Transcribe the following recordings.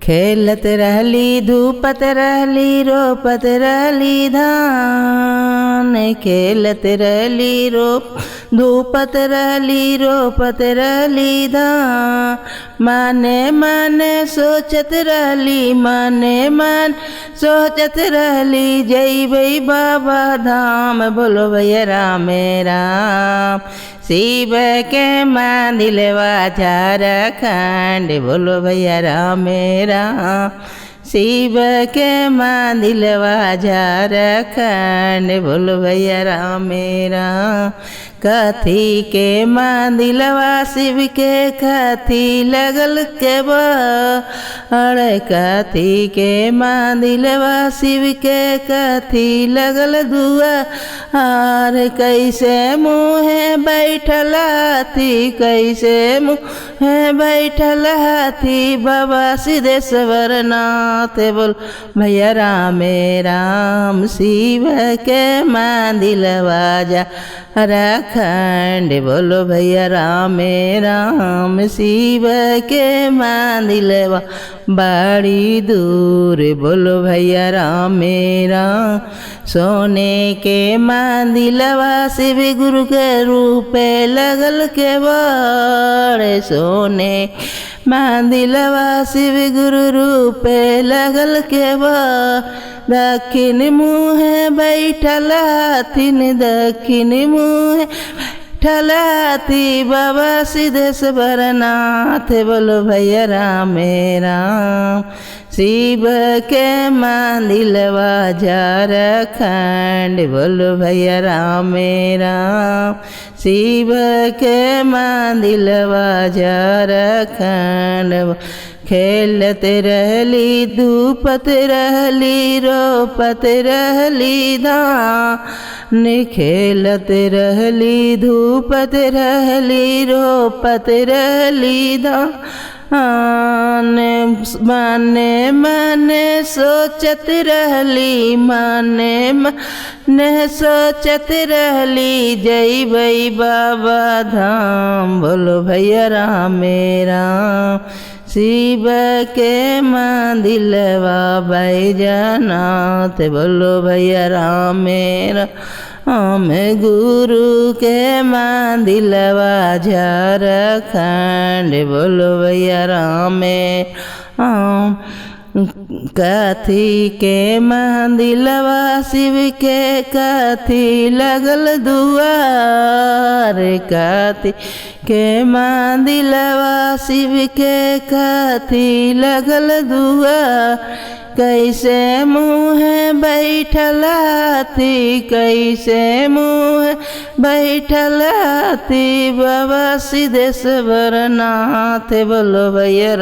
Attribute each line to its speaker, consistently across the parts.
Speaker 1: खेलत रहली धूपत रहली रोपत रहली धान। खेलत रहली धूपत रहली रोपत रहली धान। माने माने सोचत रहली माने मान सोचत रहली जइबै बाबा धाम। बोलो भैया राम राम शिव के मंदिलवा झारखंड। बोलो भैया राम राम शिव के मंदिलवा झारखंड। बोलो भैया राम राम कथी के मंदिलवा शिव के कथी लगल के बड़। कथी के मंदिलवा शिव के कथी लगल दुआर। कैसे मुँहे बैठल हाथी कैसे मुँहे बैठल हाथी बाबा सिद्धेश्वर नाथ। बोल भैया राम राम शिव के मंदिलवा झारखंड। बोलो भैया राम राम शिव के मंदिलवा बड़ी दूर। बोलो भैया राम राम सोने के मंदिलवा शिव गुरु के रूप लगल के बड़। सोने मंदिलवा शिव गुरु रूप लगल के बड़। दक्षिण मुँहे बैठल हथिन दक्षिण मुँहे बैठल हाथी बाबा सिद्धेश्वर नाथ। बोलो भैया राम राम शिव के मंदिलवा झारखंड। बोलो भैया राम राम शिव के मंदिलवा झारखंड। खेलत रहली धूपत रहली रोपत रहली धान। खेलत रहली धूपत रहली रोपत रहली धान। माने माने सोचत रहली माने माने सोचत रहली जइबै बाबा धाम। बोलो भैया राम राम शिव के मंदिलवा बैजनाथ। बोलो भैया राम राम गुरु के मंदिलवा झारखंड। बोलो भैया राम राम कथी के मंदिलवा शिव के कथी लगल दुआर। कथी के मंदिलवा शिव के कथी लगल दुआर। कैसे मुँहे बैठल हाथी कैसे मुँहे बैठल हाथी बाबा सिद्धेश्वर नाथ। बोलो भैया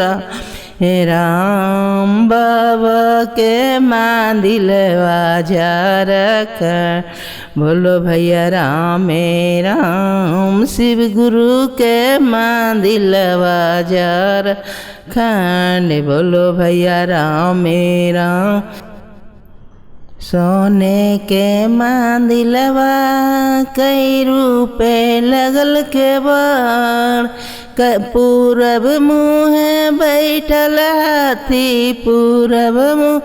Speaker 1: राम बाबा के मंदिलवा झारखंड। बोलो भैया राम राम शिव गुरु के मंदिलवा झारखंड। बोलो भैया राम राम सोने के मंदिलवा कई रूपे लगल के बड़। पूरब मुँहे बैठल हाथी पूरब मुँह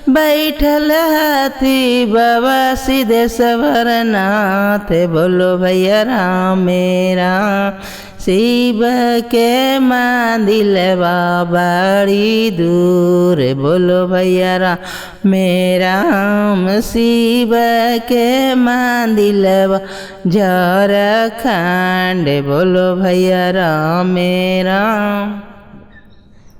Speaker 1: बैठल हाथी बाबा सिद्धेश्वर नाथ। बोलो भैया राम राम शिव के मंदिलवा बड़ी दूर। बोलो भैया राम राम शिव के मंदिलवा झारखंड। बोलो भैया राम राम।